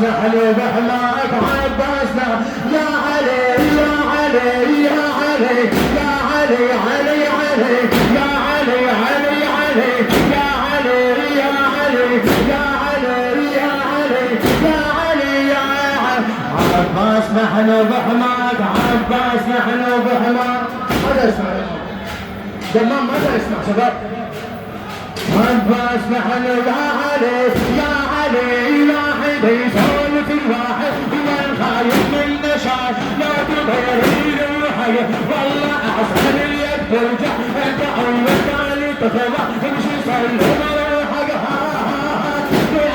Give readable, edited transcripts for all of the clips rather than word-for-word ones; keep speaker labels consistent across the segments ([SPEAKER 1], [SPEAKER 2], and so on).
[SPEAKER 1] نحن بحماك عباسنا يا علي يا علي يا علي يا علي علي علي يا علي علي علي يا علي يا علي يا علي يا علي يا علي يا عباس نحن بحماك عباس نحن بحماك. ماذا يسمع دمام ماذا يسمع شباب؟ عباس نحن يا علي يا علي يا حبي سولف الواحد هو الخايف من نشاط لا تغيرين الحي والله احسن اليد ترجع انت اول ثاني تطلع امشي صلي روحك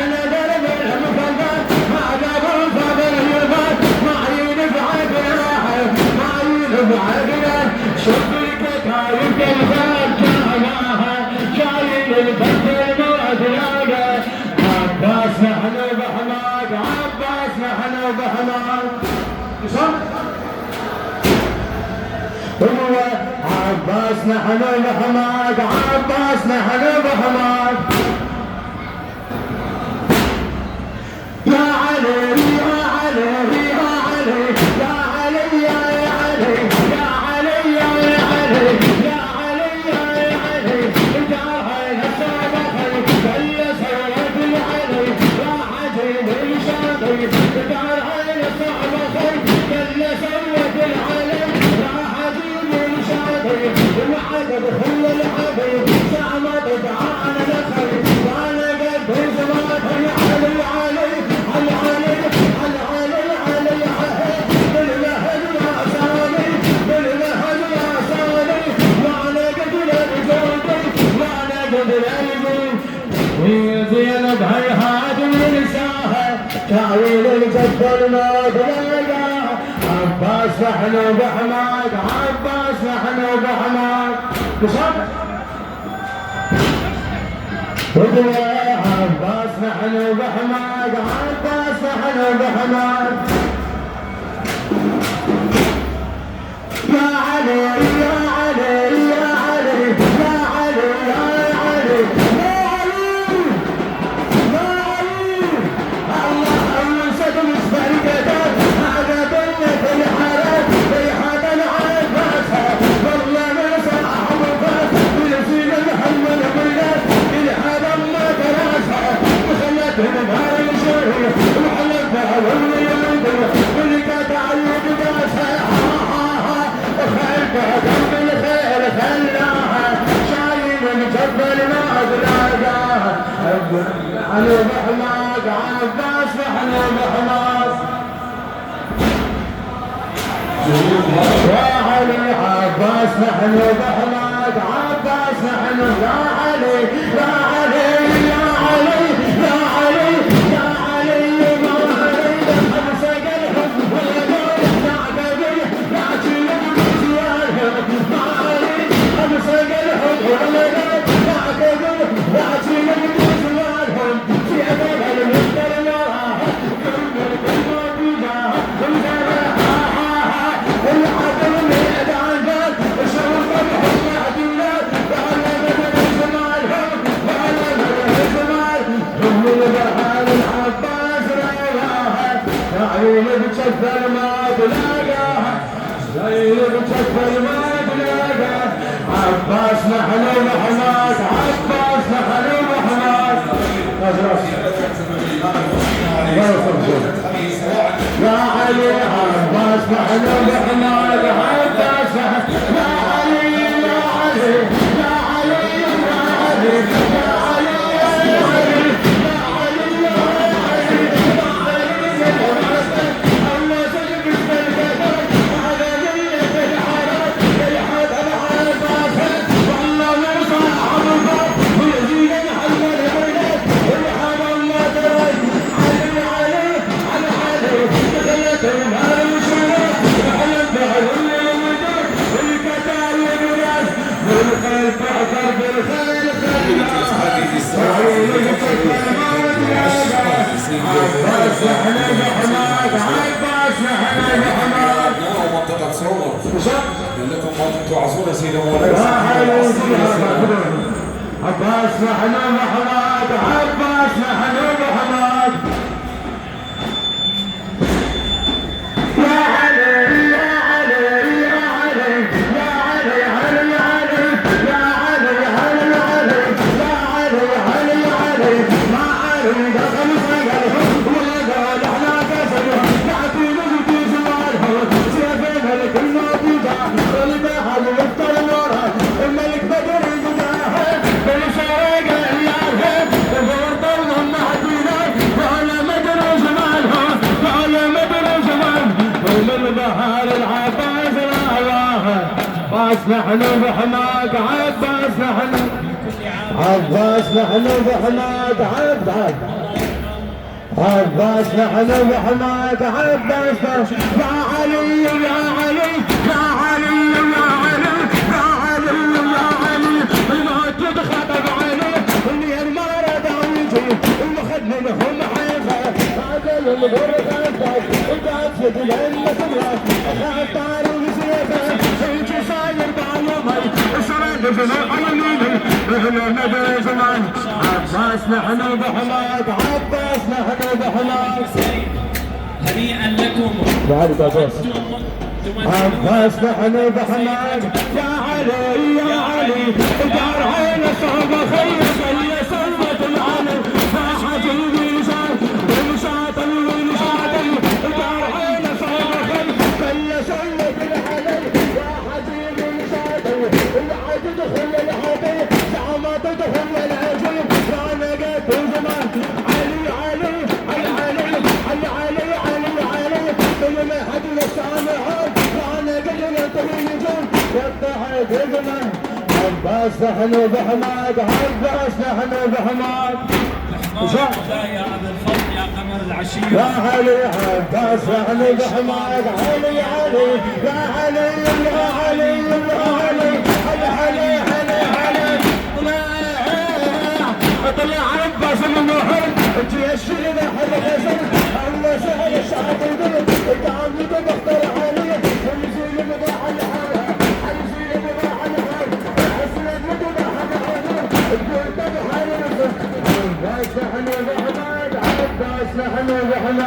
[SPEAKER 1] انا درب المفضل ما جاب الفضل يبات ما ينفعك راحه ما ينفعك شوفك كايف الفرج شايل البدل وادلاقه عباس نحن بحماك عباس نحن بحماك. هو عباس نحن بحماك عباس نحن بحماك يا علي يا علي يا علي يا علي يا علي يا علي يا علي يا علي يا علي اجعل هاي السابقه كل سوت العلي يا عجيب الشاطئ اجعل هاي السابقه كل سوت العلي يا عجيب الشاطئ العجب كل الحبيب زعمت تعال نخل وانا قد زمان علي علي زينب هيهات ونساها تعويل الجد ما تلاقاها عباس نحن بحماك عباس نحن بحماك. عباس نحن بحماك عباس نحن بحماك يا علي يا علي يا علي يا علي يا علي يا علي يا علي الله اول سدم اسبرقتك هذا بنت الحرب ريحة العباس والله من صاحب دم الخير خلاها شايل الجبل ما تلاقاها علي بحماد عباس محمود حماس يا علي عباس محمود حماد عباس محمود يا علي يا علي يا علي يا علي يا علي يا علي امسك الحب والقول يا قلبي يا جيل زيارهم ما علي امسك الحب والقول يا قلبي يا جيل زيارهم في امل المقدر وراها كل موجوده العدل ميدان قال شوف الحب معدولات وعلى مدى زمانهم وعلى مدى زمان هم البحر العباس رايها عين بتشفر ما تلاقاها عين بتشفر ما تلاقاها عباس محمود حماس عباس محمود حماس يا علي عباس محمود حماد عباس يا علي يا علي يا علي يا علي يا علي يا علي يا علي يا علي يا علي الله سلم السلام على ملة الحرام الحد العباس والله مرضى عمرها ويزيد محمد الولاد الحرام ما ترى علي علي على علي
[SPEAKER 2] منطقة صومر لكم منطقة عصورة سيدة
[SPEAKER 1] عباس محمود حماد عباس محمود حماد يا علي يا علي يا علي يا علي علي علي يا علي علي علي يا علي علي علي ما علي دخل صيغلهم ولا قال احنا كسرهم يعطي نجدي زوالهم سيفين الكل موجوده البحر يفطر ورا الملك بدر يقداها بالشارع ياهم وبرضهم معدودين ولا مدري زمانهم ولا مدري زمان ومن بحر العباس راواها عباس محمود حماد عباس محمود عباس محمود حماد عباس عباس محمود حماد عباس يا علي يا علي يا علي يا علي يا علي يا علي الموت تخطب عليه اللي المرض عندي المخد منهم حيفا عدل الغرفة وقعد في الجنة تمرات أخاف تعالوا بسيفا سيجي صاير بعلومي السراد في العلمين اهلا مدري زمان عباس محمود حماد عباس محمود حماد
[SPEAKER 3] هنيئا لكم
[SPEAKER 1] عباس محمود حماد يا علي يا علي دار عين صعبة خير خلي سلمة العالم فاحت الويشان ومشاط الويشان دار عين صعبة خير خلي سلمة العالم فاحت الويشان العد دخل الحبيب زعما تدخل العجيب وانا قد زمان علي علي علي علي علي علي علي علي من حد السامعون وانا قد ننتهي يفتحت زمان عباس محمود حماد عباس محمود حماد
[SPEAKER 3] يا ابا الفضل يا قمر العشيره
[SPEAKER 1] يا علي عباس محمود حماد علي علي يا علي يا علي يا علي علي علي علي طلع عباس المحب الجيش اللي حل غزل الله سهل الشعب يقول تعال بختار علي حمزي مضاع الحالة حمزي مضاع الحالة حسنت مضاع الحالة قلت بحال عباس محمود حماد عباس محمود حماد